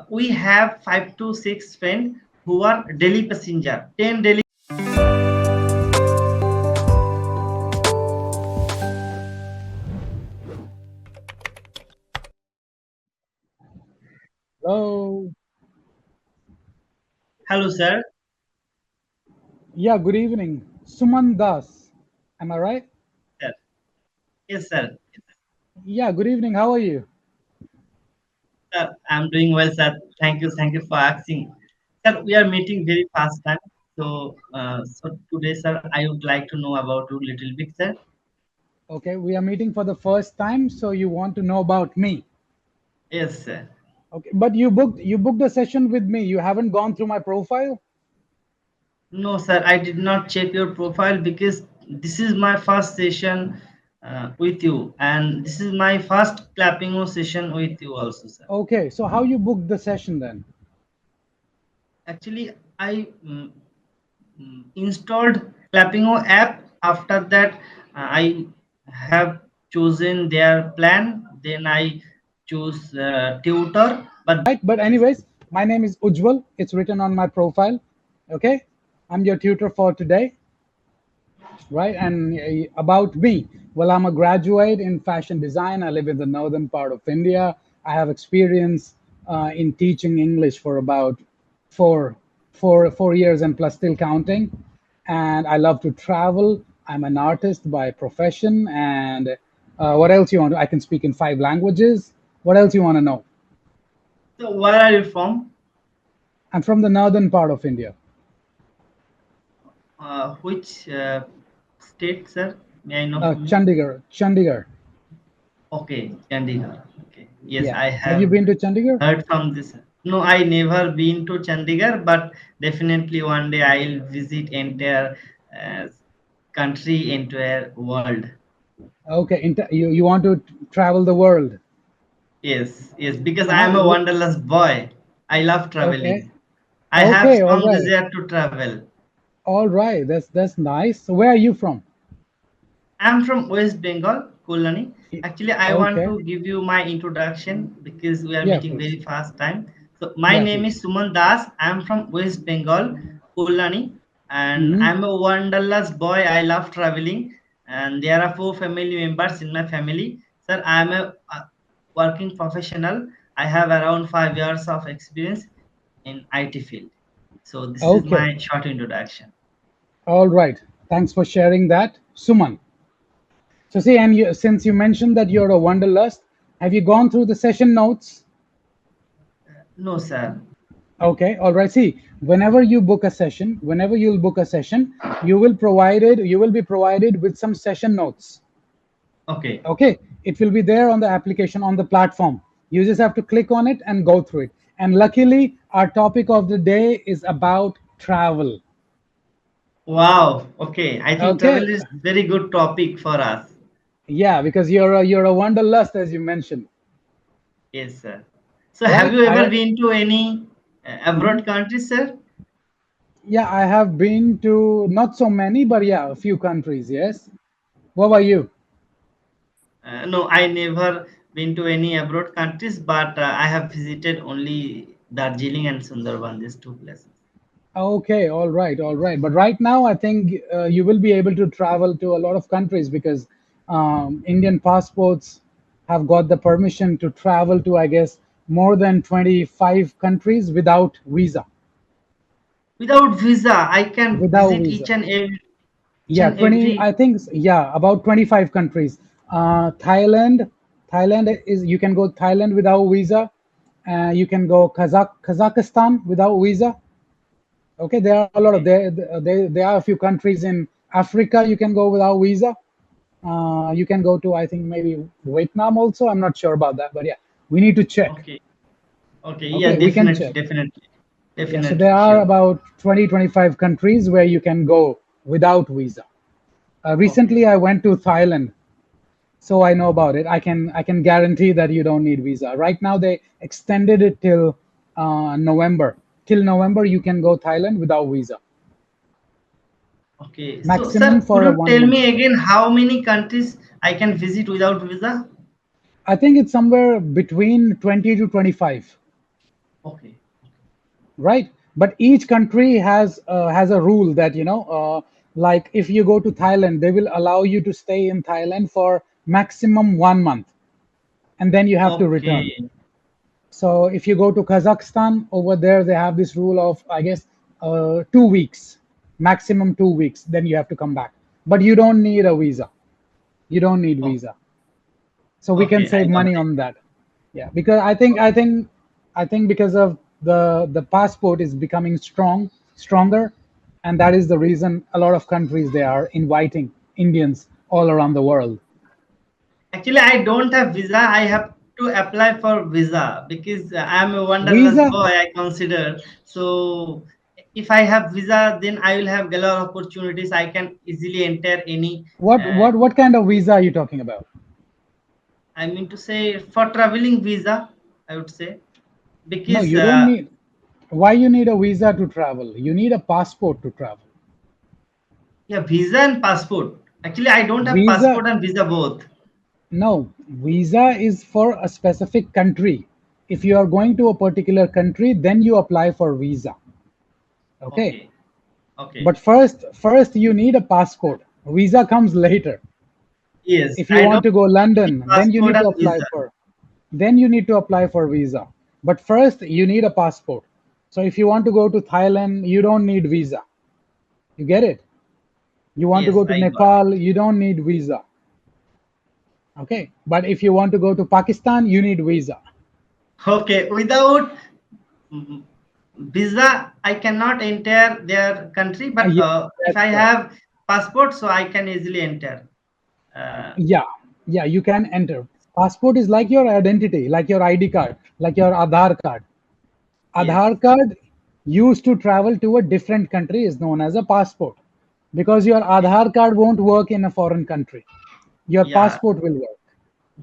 We have 5 to 6 friends who are daily passenger, 10 daily. Hello. Hello, sir. Yeah, good evening. Suman Das. Am I right? Sir. Yes, sir. Yeah, good evening. How are you? Sir, I'm doing well, sir. Thank you for asking. Sir, we are meeting very fast time. So today, sir, I would like to know about you little bit, sir. Okay, we are meeting for the first time, so you want to know about me. Yes, sir. Okay, but you booked a session with me. You haven't gone through my profile? No, sir, I did not check your profile because this is my first session with you, and this is my first clapping session with you also, sir. Okay, so how you booked the session then? Actually, I installed Clapingo app. After that, I have chosen their plan. Then I choose tutor. But Right, but anyways, my name is Ujjwal. It's written on my profile. Okay, I'm your tutor for today. Right, and about me, well, I'm a graduate in fashion design. I live in the northern part of India. I have experience in teaching English for about four, 4 years and plus still counting. And I love to travel. I'm an artist by profession. And what else you want? I can speak in 5 languages. What else you want to know? so, where are you from? I'm from the northern part of India. Which state, sir? May I know from you? Chandigarh, Chandigarh. Okay, Chandigarh. Okay. Yes, Yeah, I have you have been to Chandigarh? heard from this. No, I never been to Chandigarh, but definitely one day I'll visit entire uh, country, entire world. Okay, you want to travel the world. Yes, yes, because I Uh-huh. am a wanderlust boy. I love Okay. traveling. I have Okay, all strong right. desire to travel. All right. That's nice. So where are you from? I'm from West Bengal, Kolani. Y- Actually, I want Okay. to give you my introduction because we are Yeah, meeting please. very fast time. So my Yeah, name please. is Suman Das. I'm from West Bengal, Kolani, and Mm-hmm. I'm a wanderlust boy. I love traveling, and there are 4 family members in my family. Sir, I'm a working professional. I have around 5 years of experience in IT field. So this is Okay. my short introduction. All right. Thanks for sharing that, Suman. So see, and since you mentioned that you're a wanderlust, have you gone through the session notes? No, sir. Okay. All right. See, whenever you'll book a session, you will be provided with some session notes. Okay. Okay, it will be there on the application on the platform. You just have to click on it and go through it. And luckily our topic of the day is about travel. Wow. Okay. I think Okay, travel is very good topic for us. yeah, because you're a wanderlust, as you mentioned, Yes, sir. So have right? you ever I been to any Mhm. abroad country, sir? Yeah, I have been to not so many, but yeah, a few countries. Yes. What about you? No, I never been to any abroad countries, but I have visited only Darjeeling and Sundarban, these two places. Okay, all right, all right. But right now, I think you will be able to travel to a lot of countries because Indian passports have got the permission to travel to, I guess, more than 25 countries without visa. Without visa, I can Without visit visa. each Yeah, and 20, every. I think, yeah, about 25 countries. Thailand is, you can go Thailand without visa. You can go Kazakhstan without visa. Okay, there are a lot of Okay. there are a few countries in Africa you can go without visa. You can go to, I think, maybe Vietnam also. I'm not sure about that, but yeah, we need to check. Okay. Okay. Yeah. Okay, we can Definitely. check. Definitely. Yeah, so there Definitely. are Sure. about 20 25 countries where you can go without visa. Okay. Recently, I went to Thailand, so I know about it. I can guarantee that you don't need visa. Right now, they extended it till November. Till November, you can go Thailand without visa. Okay. So, Maximum sir, could for a you one tell month me stay. again how many countries I can visit without visa? I think it's somewhere between 20 to 25. Okay. right? But each country has a rule that, like if you go to Thailand, they will allow you to stay in Thailand for maximum 1 month, and then you have to return. Okay. So if you go to Kazakhstan, over there they have this rule of, I guess, 2 weeks, maximum 2 weeks. Then you have to come back, but you don't need a visa. You don't need Oh, visa, so we can okay. I save got money it. on that. Yeah, because I think because of the passport is becoming stronger, and that is the reason a lot of countries they are inviting Indians all around the world. Actually, I don't have visa. I have to apply for visa because I'm a wanderlust Visa? boy, I consider. So if I have visa, then I will have a lot of opportunities. I can easily enter any. What Uh, what what kind of visa are you talking about? I mean to say for traveling visa, I would say No, because you don't need. Why you need a visa to travel? You need a passport to travel. yeah, visa and passport. Actually, I don't have Visa, passport and visa both. no, visa is for a specific country. If you are going to a particular country, then you apply for visa. Okay. Okay, okay. But first you need a passport. Visa comes later. Yes, If you I want don't to go need London, passport and visa. then you need to apply for visa. But first you need a passport. So if you want to go to Thailand, you don't need visa. You get it? You want to Yes, go to I got it. Nepal, you don't need visa. Okay. But if you want to go to Pakistan, you need visa. Okay, without mm, visa, I cannot enter their country. But Yeah, if I that's right. have passport, so I can easily enter. Uh, Yeah, yeah, you can enter. Passport is like your identity, like your ID card, like your Aadhaar card. yes, Aadhaar card used to travel to a different country is known as a passport, because your Aadhaar card won't work in a foreign country. Your yeah, passport will work.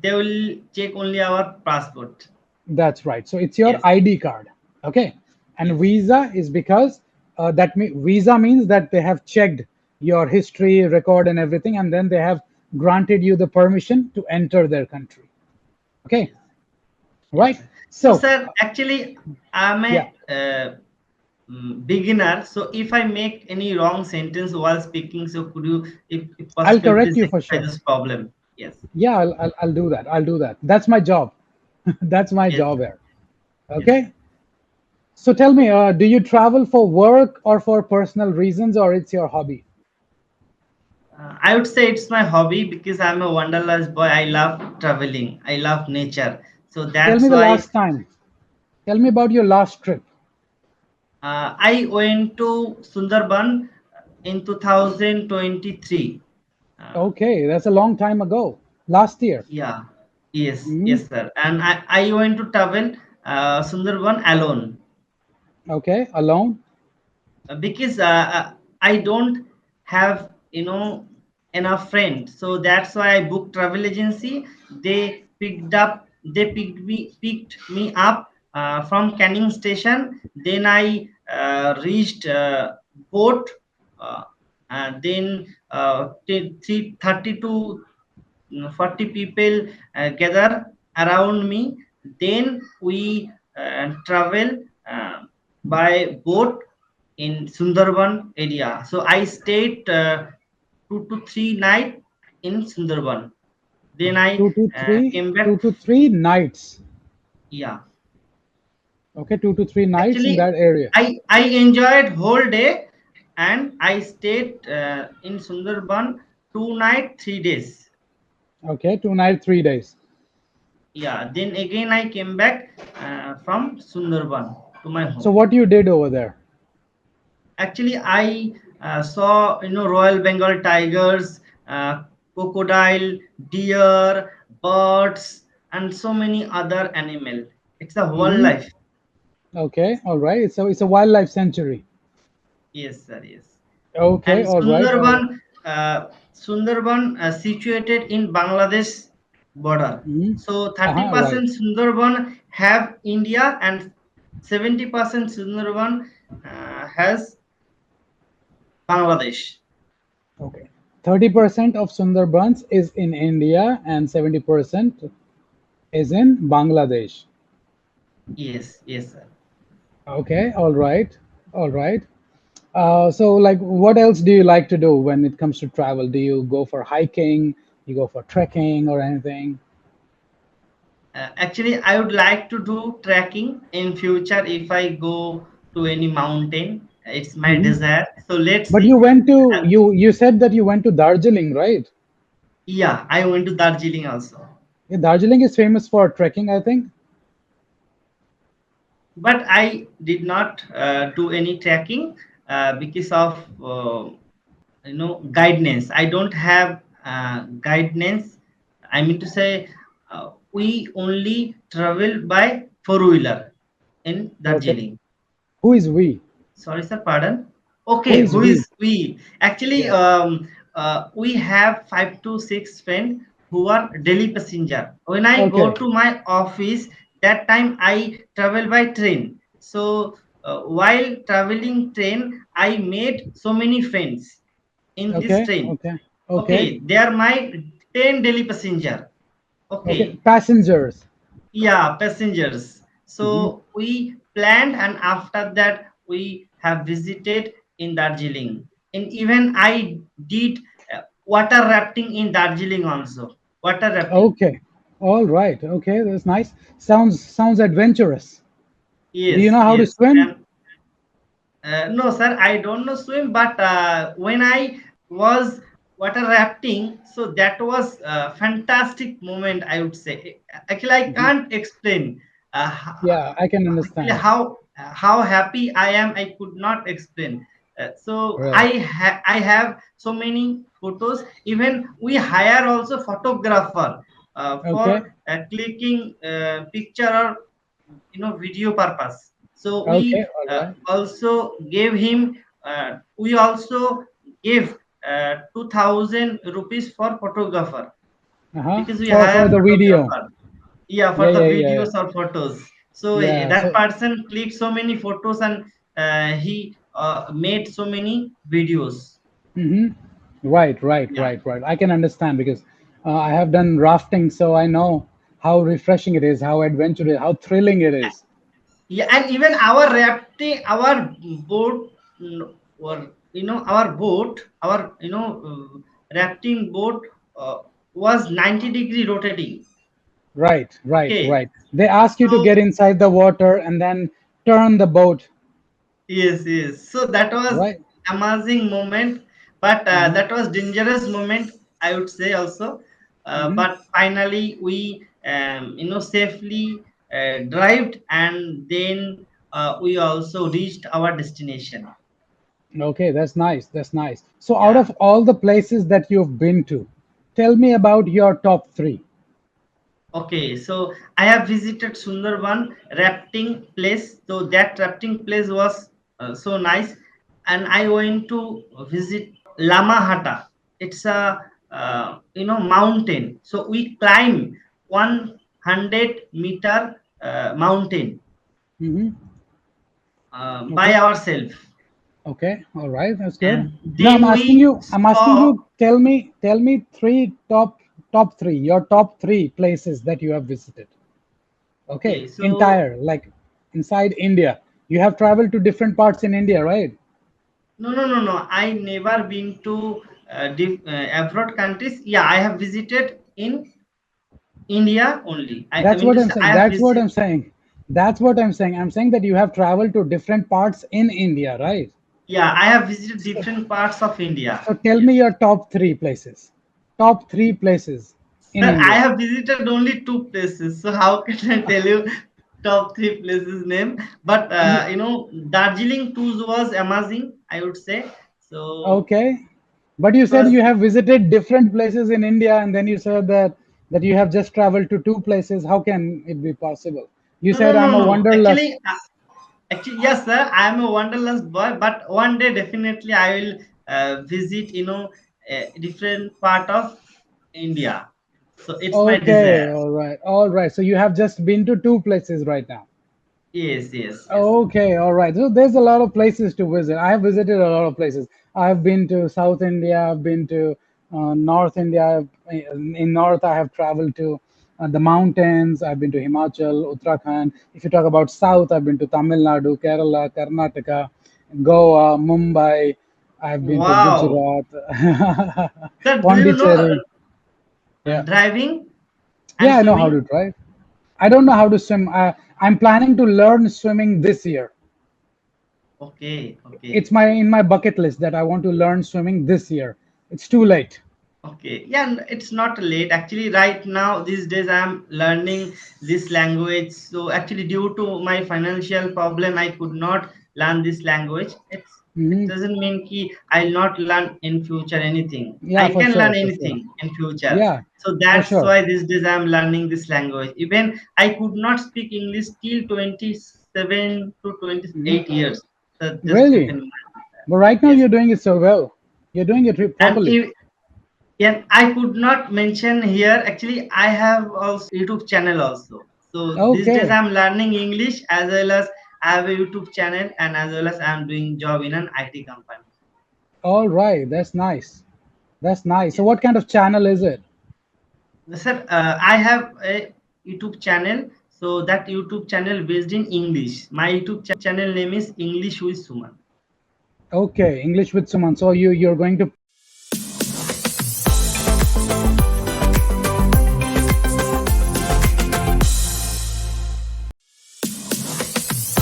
they will check only our passport. That's right. So it's your Yes, ID card. Okay. And yes, visa is because visa means that they have checked your history, record, and everything, and then they have granted you the permission to enter their country. Okay. yes, yes, Right. sir. So, So, sir, actually, I'm yeah, a beginner. So, if I make any wrong sentence while speaking, so could you, if I'll possible, correct please you for rectify sure. this problem? Yes, Yeah, I'll do that. I'll do that. That's my job. That's my yes, job sir. here. Yes, sir. Okay. So tell me, do you travel for work or for personal reasons, or it's your hobby? I would say it's my hobby because I'm a wanderlust boy. I love traveling. I love nature. So Tell me that's the why last time. Tell me about your last trip. I went to Sundarban in 2023. Uh, Okay, that's a long time ago. Last year. yeah, yes, Mhm. yes, sir. And I went to travel Sundarban alone. Okay, alone. Because I don't have enough friends, so that's why I booked travel agency. They picked me up from Canning station. Then I reached boat, uh, and then 30 to 40 people gather around me. Then we travel by boat in Sundarban area. So I stayed 2 to 3 nights in Sundarban. Then I Two to three, came two back. to three nights. Yeah, Okay, 2 to 3 nights in actually, that area. I enjoyed whole day, and I stayed in Sundarban 2 night 3 days. Okay, 2 nights, 3 days. Yeah, then again I came back from Sundarban to my So home. what you did over there? Actually, I saw Royal Bengal tigers, crocodile, deer, birds, and so many other animal. It's a Hmm. wildlife. Okay, all right. It's a wildlife sanctuary. Yes, sir. Yes. Okay, And all right, all right. Sundarban situated in Bangladesh border. Hmm. So Right. 30% Sundarban have India, and 70% Sundarban has Bangladesh. Okay. 30% of Sundarbans is in India and 70% is in Bangladesh. Yes, yes, sir. Okay, all right, all right. So, like, what else do you like to do when it comes to travel? Do you go for hiking? You go for trekking or anything? Actually, I would like to do trekking in future if I go to any mountain. It's my Hmm. desire. So let's But see. you went to Uh, you said that you went to Darjeeling, right? yeah, I went to Darjeeling also. Yeah, Darjeeling is famous for trekking, I think. But I did not do any tracking because of guidance. I don't have guidance. I mean to say, we only travel by four wheeler in Okay. Darjeeling. Who is we? Sorry, sir. Pardon. Who Okay, is who we? is we? Actually, Yeah. we have 5 to 6 friends who are daily passenger. When I go Okay. to my office, that time I travel by train. So while traveling train, I made so many friends in this Okay. train. Okay. Okay. Okay, they are my 10 daily passenger. Okay. Okay, Passengers. yeah, passengers. Hmm. So we planned, and after that, we have visited in Darjeeling. And even I did water rafting in Darjeeling also. Water rafting. Okay. All right. Okay. That's nice. Sounds adventurous. Do you Yes, know how to yes. swim? And no, sir, I don't know swim, but when I was water rafting, so that was a fantastic moment, I would say. Actually, I Mhm. can't explain. Yeah, I can Actually, understand. how happy I am, I could not explain. So Right. I have so many photos. Even we hire also photographer Okay. for clicking picture or video purpose. So Okay. we All right. also gave him. We also gave 2,000 rupees for photographer Uh-huh. because we For hire the video. photographer. Yeah, for Yeah. the Yeah. Yeah. Yeah. videos or photos. So Yeah. that So. person clicked so many photos, and he made so many videos. Hmm. Right. Right. Yeah. Right. Right. I can understand because I have done rafting, so I know how refreshing it is, how adventurous, how thrilling it is. Yeah, and even our rafting, our boat, or our boat, our rafting boat was 90-degree rotating. Right. Right. Okay, Right. They ask you to so get inside the water and then turn the boat. yes, yes. So that was Right. amazing moment, but Uh-huh. that was dangerous moment, I would say also. Hmm. But finally, we safely drived, and then we also reached our destination. Okay, that's nice. That's nice. So, out Yeah. of all the places that you've been to, tell me about your top three. Okay, so I have visited Sundarban rafting place. So that rafting place was so nice, and I went to visit Lamahata. It's a mountain. So we climb 100-meter mountain Hmm. by Okay. ourselves, Okay. All right. That's good. and No, I'm then asking we you. I'm asking stop. you. Tell me three top three. Your top three places that you have visited. Okay. Okay, so Entire like inside India. You have traveled to different parts in India, right? no, no, no, no. I never been to abroad countries. Yeah, I have visited in India only. I That's mean what to I'm say, I saying. have That's what visited. I'm saying. That's what I'm saying. I'm saying that you have traveled to different parts in India, right? Yeah, I have visited So, different parts of India. so tell me Yes, your top three places. Top three places in sir. I India. have visited only two places. So how can I tell you top three places name? But You, Darjeeling too was amazing, I would say. So okay, but you it said was. you have visited different places in India, and then you said that you have just traveled to two places. How can it be possible? You No, no, said no, I'm a no. wanderlust. Actually, yes, sir. I am a wanderlust boy, but one day definitely I will visit, a different part of India. So it's my Okay, desire. all right, all right. So you have just been to two places right now. Yes, yes, yes. Okay, all right. So there's a lot of places to visit. I have visited a lot of places. I've been to South India. I've been to North India. In North, I have traveled to. the mountains. I've been to Himachal, Uttarakhand. If you talk about south, I've been to Tamil Nadu, Kerala, Karnataka, Goa, Mumbai. I've been to Wow. Gujarat, Sir, do you know Pondicherry. Yeah, driving and yeah, I know how to swimming? drive. I don't know how to swim. I'm planning to learn swimming this year. Okay, It's okay. my in my bucket list that I want to learn swimming this year. It's too late. Okay, yeah, it's not late. Actually, right now, these days, I'm learning this language. So, actually, due to my financial problem, I could not learn this language. It Hmm. doesn't mean ki I'll not learn in future anything. Yeah, I for can sure, learn for sure. anything in future. Yeah, So for that's sure. why these days I'm learning this language. Even I could not speak English till 27 to Hmm. 28 years. So just keep Really? in mind that. But right now Yes. you're doing it so well. You're doing it And properly. yeah, I could not mention here. Actually, I have also YouTube channel also. So these days Okay. I'm learning English as well as I have a YouTube channel and as well as I'm doing job in an IT company. All right. That's nice. That's nice. So Yes. what kind of channel is it? Sir, I have a YouTube channel. So that YouTube channel based in English. My YouTube channel name is English with Suman. Okay, English with Suman. So you're going to